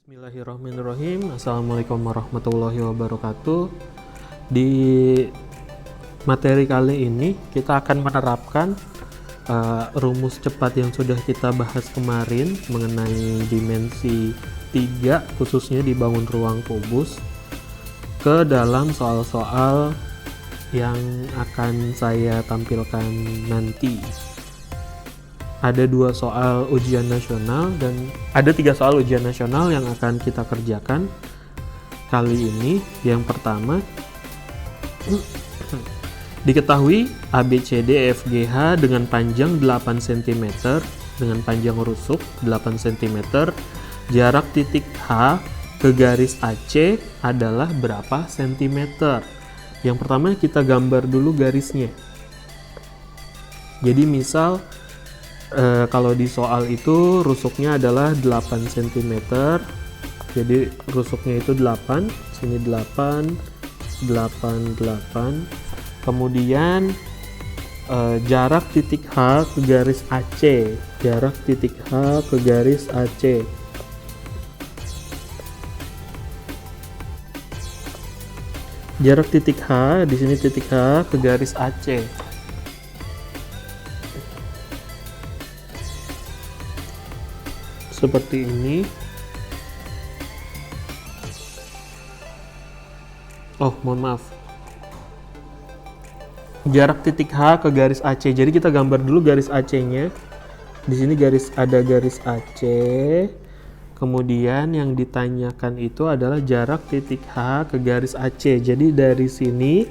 Bismillahirrahmanirrahim. Assalamualaikum warahmatullahi wabarakatuh. Di materi kali ini kita akan menerapkan rumus cepat yang sudah kita bahas kemarin mengenai dimensi 3 khususnya di bangun ruang kubus ke dalam soal-soal yang akan saya tampilkan nanti. Ada 2 soal ujian nasional dan ada 3 soal ujian nasional yang akan kita kerjakan kali ini. Yang pertama, diketahui ABCD FGH dengan panjang 8 cm dengan panjang rusuk 8 cm, jarak titik H ke garis AC adalah berapa cm? Yang pertama kita gambar dulu garisnya. Jadi misal kalau di soal itu rusuknya adalah 8 cm, jadi rusuknya itu 8, sini 8, 8, 8. Kemudian jarak titik H ke garis AC, jarak titik H ke garis AC. Jarak titik H, di sini titik H ke garis AC. Seperti ini. Oh, mohon maaf. Jarak titik H ke garis AC. Jadi kita gambar dulu garis AC-nya. Di sini ada garis AC. Kemudian yang ditanyakan itu adalah jarak titik H ke garis AC. Jadi dari sini,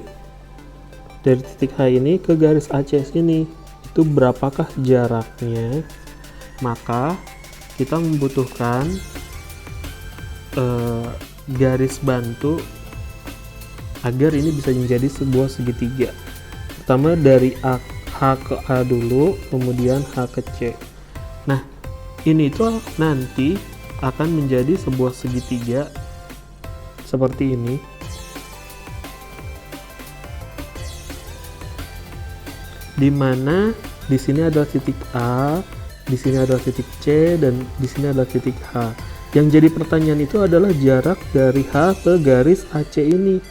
dari titik H ini ke garis AC sini, itu berapakah jaraknya? Maka kita membutuhkan garis bantu agar ini bisa menjadi sebuah segitiga. Pertama dari H ke A dulu, kemudian H ke C. Nah, ini tuh nanti akan menjadi sebuah segitiga seperti ini. Di mana di sini ada titik A, di sini ada titik C, dan di sini ada titik H. Yang jadi pertanyaan itu adalah jarak dari H ke garis AC ini.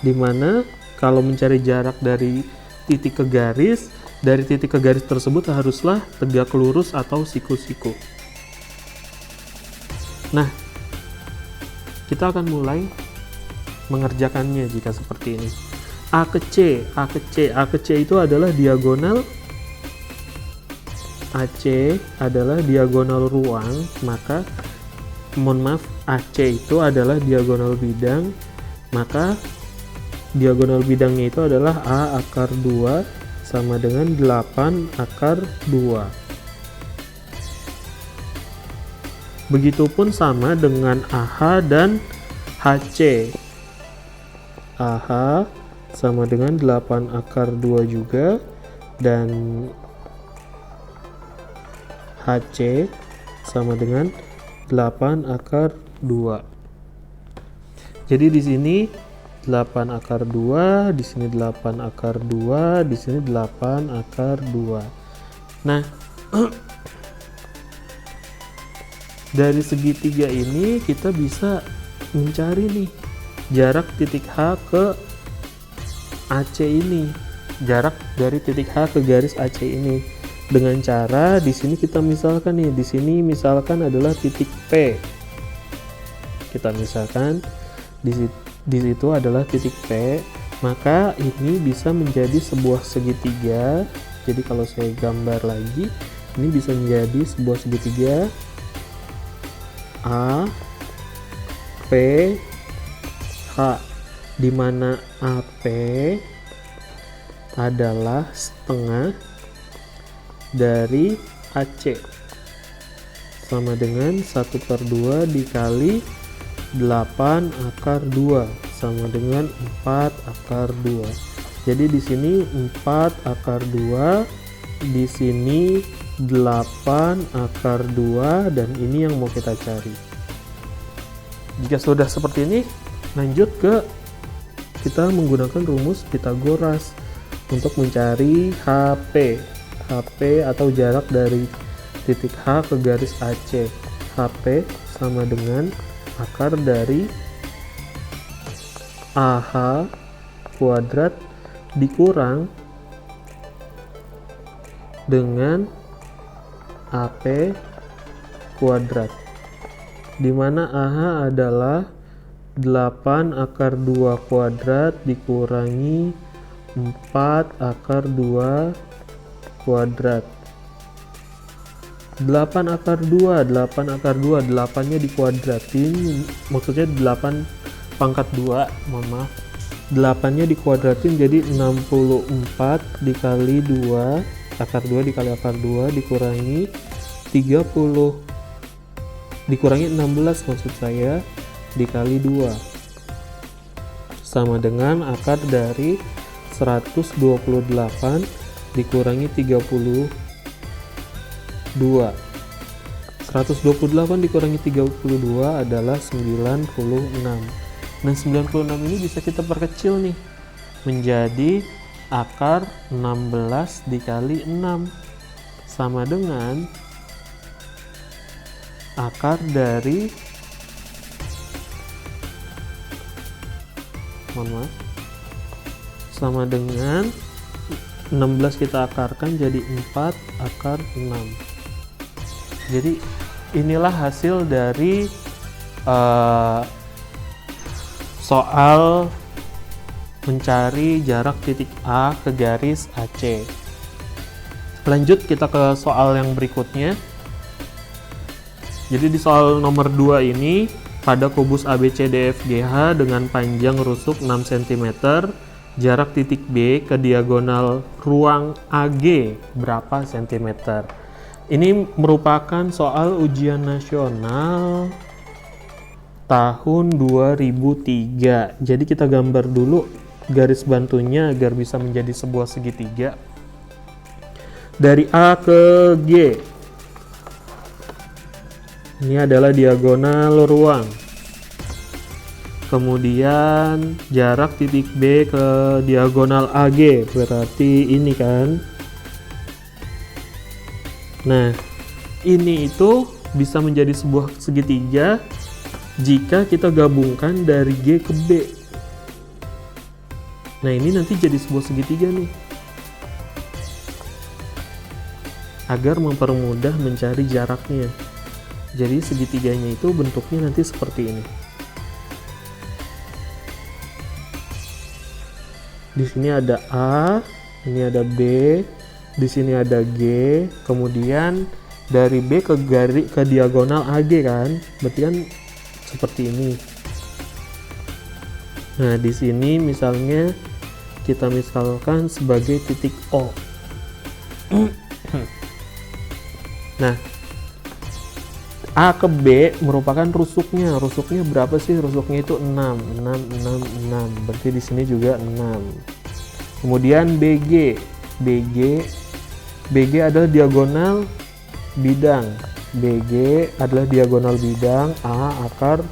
Dimana kalau mencari jarak dari titik ke garis, dari titik ke garis tersebut haruslah tegak lurus atau siku-siku. Nah, kita akan mulai mengerjakannya jika seperti ini. A ke C, A ke C, A ke C itu adalah diagonal. AC adalah diagonal ruang, maka mohon maaf, AC itu adalah diagonal bidang, maka diagonal bidangnya itu adalah A akar 2 sama dengan 8 akar 2. Begitupun sama dengan AH dan HC. AH sama dengan 8 akar 2 juga, dan HC sama dengan 8 akar 2. Jadi di sini 8 akar 2, di sini 8 akar 2, di sini 8 akar 2. Nah, dari segitiga ini kita bisa mencari nih jarak titik H ke AC ini. Jarak dari titik H ke garis AC ini. Dengan cara di sini kita misalkan nih, di sini misalkan adalah titik P. Kita misalkan di situ adalah titik P, maka ini bisa menjadi sebuah segitiga. Jadi kalau saya gambar lagi, ini bisa menjadi sebuah segitiga A P H, di mana AP adalah setengah dari AC, sama dengan 1/2 dikali 8 akar 2 sama dengan 4 akar 2. Jadi di sini 4 akar 2, di sini 8 akar 2, dan ini yang mau kita cari. Jika sudah seperti ini, lanjut ke kita menggunakan rumus Pythagoras untuk mencari HP atau jarak dari titik H ke garis AC. HP sama dengan akar dari AH kuadrat dikurang dengan AP kuadrat, di mana AH adalah 8 akar 2 kuadrat dikurangi 4 akar 2 kuadrat. 8 akar 2, 8-nya dikuadratin, maksudnya 8 pangkat 2, mohon maaf. 8-nya dikuadratin jadi 64 dikali 2, akar 2 dikali akar 2 dikurangi 30, dikurangi 16 maksud saya, dikali 2, sama dengan akar dari 128 dikurangi 32. 128 dikurangi 32 adalah 96. Nah, 96 ini bisa kita perkecil nih menjadi akar 16 dikali 6 sama dengan akar dari, mohon maaf, sama dengan 16 kita akarkan jadi 4 akar 6. Jadi inilah hasil dari soal mencari jarak titik A ke garis AC. Lanjut kita ke soal yang berikutnya. Jadi di soal nomor 2 ini, pada kubus ABCDFGH dengan panjang rusuk 6 cm, jarak titik B ke diagonal ruang AG berapa cm? Ini merupakan soal ujian nasional tahun 2003. Jadi kita gambar dulu garis bantunya agar bisa menjadi sebuah segitiga. Dari A ke G. Ini adalah diagonal ruang. Kemudian jarak titik B ke diagonal AG, berarti ini kan. Nah, ini itu bisa menjadi sebuah segitiga jika kita gabungkan dari G ke B. Nah, ini nanti jadi sebuah segitiga nih. Agar mempermudah mencari jaraknya. Jadi segitiganya itu bentuknya nanti seperti ini. Di sini ada A, ini ada B, di sini ada G, kemudian dari B ke diagonal AG kan, berarti kan seperti ini. Nah, di sini misalnya kita misalkan sebagai titik O. Nah, A ke B merupakan rusuknya. Rusuknya berapa sih? Rusuknya itu 6. Berarti di sini juga 6. Kemudian BG adalah diagonal bidang. BG adalah diagonal bidang A akar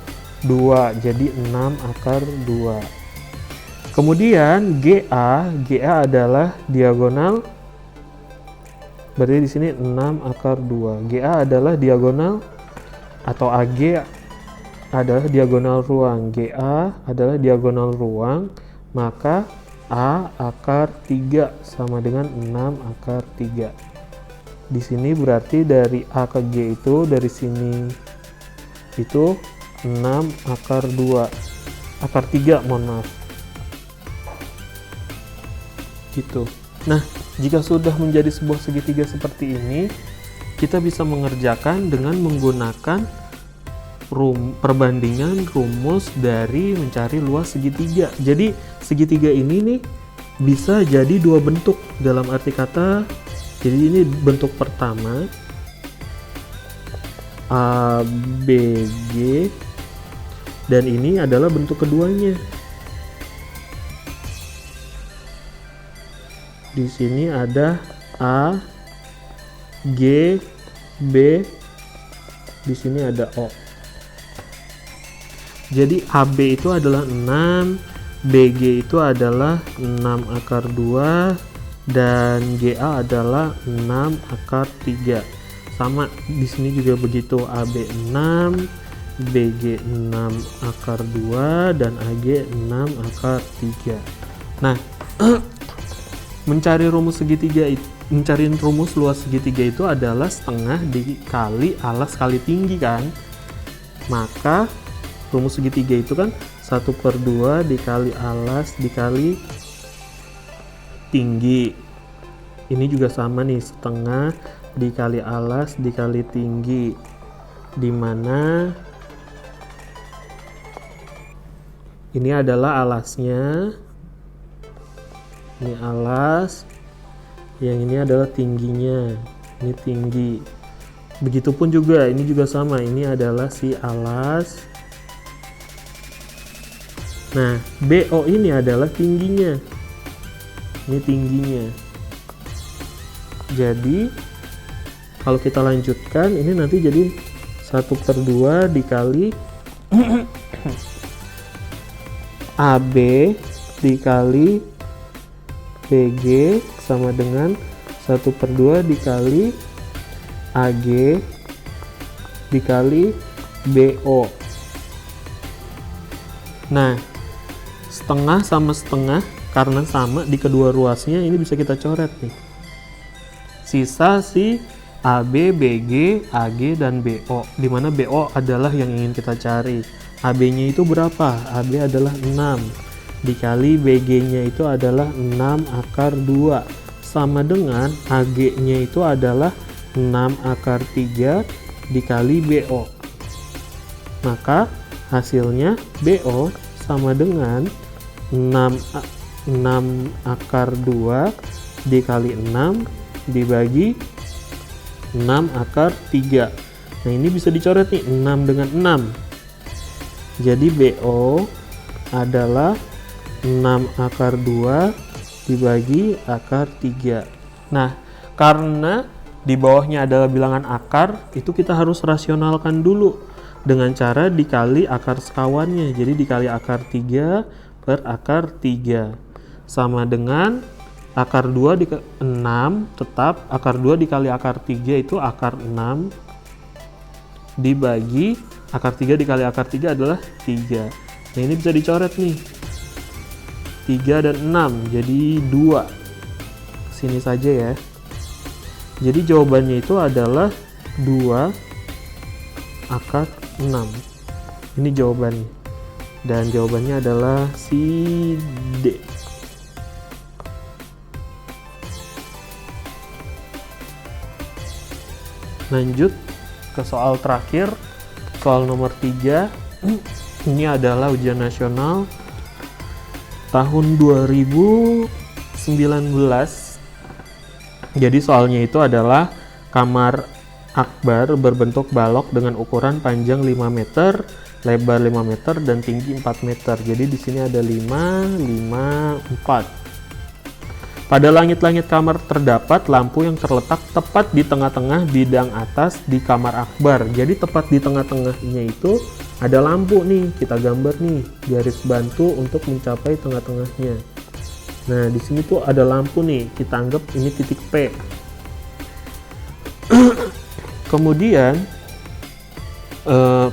2. Jadi 6 akar 2. Kemudian GA adalah diagonal, berarti di sini 6 akar 2. GA adalah diagonal atau AG adalah diagonal ruang. GA adalah diagonal ruang, maka A akar 3 sama dengan 6 akar 3. Di sini berarti dari A ke G itu dari sini itu 6 akar 2. Akar 3, mohon maaf. Gitu. Nah, jika sudah menjadi sebuah segitiga seperti ini, kita bisa mengerjakan dengan menggunakan perbandingan rumus dari mencari luas segitiga. Jadi segitiga ini nih bisa jadi dua bentuk dalam arti kata. Jadi ini bentuk pertama ABG dan ini adalah bentuk keduanya. Di sini ada A, G, B, di sini ada O. Jadi AB itu adalah 6, BG itu adalah 6 akar 2, dan GA adalah 6 akar 3. Sama di sini juga begitu, AB 6, BG 6 akar 2, dan AG 6 akar 3. Nah, mencari rumus luas segitiga itu adalah setengah dikali alas kali tinggi kan. Maka rumus segitiga itu kan 1/2 dikali alas dikali tinggi. Ini juga sama nih, setengah dikali alas dikali tinggi, dimana ini adalah alasnya, ini alas, yang ini adalah tingginya, ini tinggi. Begitupun juga ini juga sama, ini adalah si alas. Nah, BO ini adalah tingginya, ini tingginya. Jadi kalau kita lanjutkan, ini nanti jadi 1/2 dikali AB dikali BG sama dengan 1/2 dikali AG dikali BO. Nah, setengah sama setengah karena sama di kedua ruasnya, ini bisa kita coret nih. Sisa si AB, BG, AG, dan BO, dimana BO adalah yang ingin kita cari. AB nya itu berapa? AB adalah 6 dikali BG nya itu adalah 6 akar 2 sama dengan AG nya itu adalah 6 akar 3 dikali BO. Maka hasilnya BO sama dengan 6 akar 2 dikali 6 dibagi 6 akar 3. Nah, ini bisa dicoret nih, 6 dengan 6. Jadi BO adalah 6 akar 2 dibagi akar 3. Nah, karena di bawahnya adalah bilangan akar, itu kita harus rasionalkan dulu dengan cara dikali akar sekawannya. Jadi dikali akar 3 per akar 3 sama dengan akar 2 dikali 6, tetap akar 2 dikali akar 3 itu akar 6 dibagi akar 3 dikali akar 3 adalah 3. Nah, ini bisa dicoret nih, 3 dan 6 jadi 2. Sini saja ya. Jadi jawabannya itu adalah 2 akar 6. Ini jawabannya, dan jawabannya adalah si D. Lanjut ke soal terakhir, soal nomor 3. Ini adalah ujian nasional tahun 2019. Jadi soalnya itu adalah kamar akbar berbentuk balok dengan ukuran panjang 5 meter, lebar 5 meter, dan tinggi 4 meter. Jadi di sini ada 5, 5, 4. Pada langit-langit kamar terdapat lampu yang terletak tepat di tengah-tengah bidang atas di kamar akbar. Jadi tepat di tengah-tengahnya itu ada lampu nih, kita gambar nih garis bantu untuk mencapai tengah-tengahnya. Nah, di sini tuh ada lampu nih, kita anggap ini titik P. Kemudian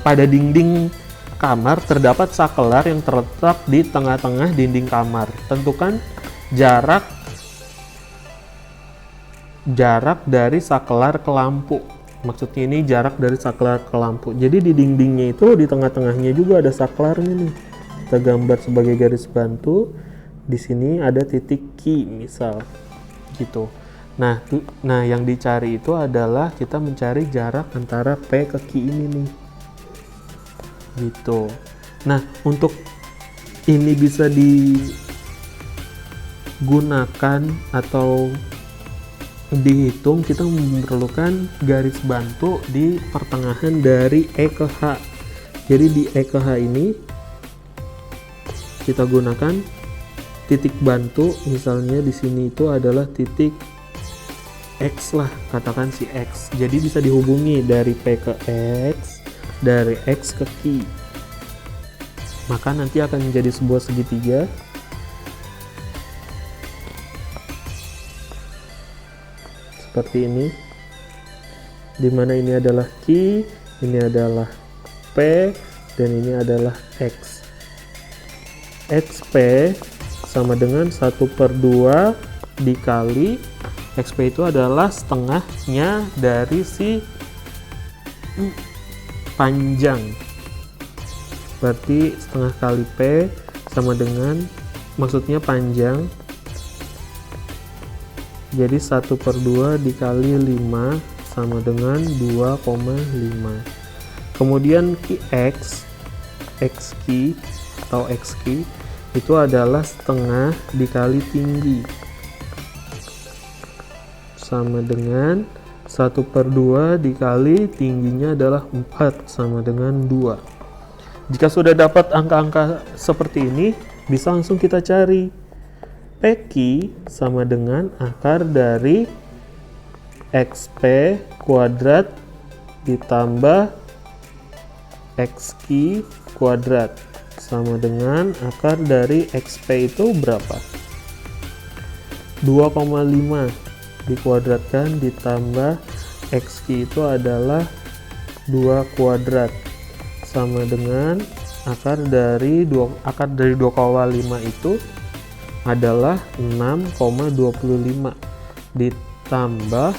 pada dinding kamar terdapat sakelar yang terletak di tengah-tengah dinding kamar. Tentukan jarak dari sakelar ke lampu. Maksudnya ini jarak dari sakelar ke lampu. Jadi di dindingnya itu di tengah-tengahnya juga ada saklarnya nih. Kita gambar sebagai garis bantu. Di sini ada titik Q misal gitu. Nah, yang dicari itu adalah kita mencari jarak antara P ke Q ini nih. Gitu. Nah, untuk ini bisa digunakan atau dihitung, kita memerlukan garis bantu di pertengahan dari E ke H. Jadi di E ke H ini kita gunakan titik bantu, misalnya di sini itu adalah titik X lah, katakan si X. Jadi bisa dihubungi dari P ke X, dari X ke Q. Maka nanti akan menjadi sebuah segitiga. Seperti ini, dimana ini adalah Q, ini adalah XP, dan ini adalah X. XP sama dengan 1/2 dikali XP itu adalah setengahnya dari si panjang, berarti setengah kali P sama dengan, maksudnya panjang, jadi 1/2 dikali 5 sama dengan 2,5. Kemudian X key atau X key itu adalah setengah dikali tinggi, sama dengan 1/2 dikali tingginya adalah 4 sama dengan 2. Jika sudah dapat angka-angka seperti ini, bisa langsung kita cari. PQ sama dengan akar dari XP kuadrat ditambah XQ kuadrat sama dengan akar dari XP itu berapa? 2,5 dikuadratkan ditambah XQ itu adalah 2 kuadrat sama dengan akar dari 2,5 itu adalah 6,25 ditambah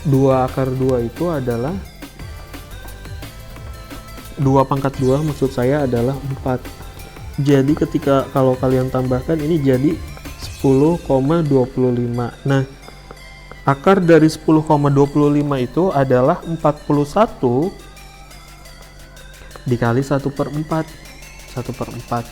2 akar 2 itu adalah 2/2, maksud saya adalah 4. Jadi ketika kalau kalian tambahkan ini jadi 10,25. Nah, akar dari 10,25 itu adalah 41 dikali 1/4. 1/4.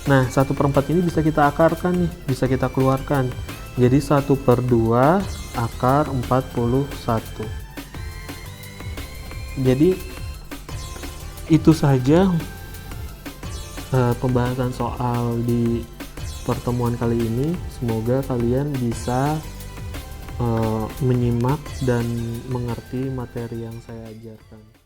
Nah, 1/4 ini bisa kita akarkan nih, bisa kita keluarkan. Jadi 1/2 akar 41. Jadi itu saja pembahasan soal di pertemuan kali ini. Semoga kalian bisa menyimak dan mengerti materi yang saya ajarkan.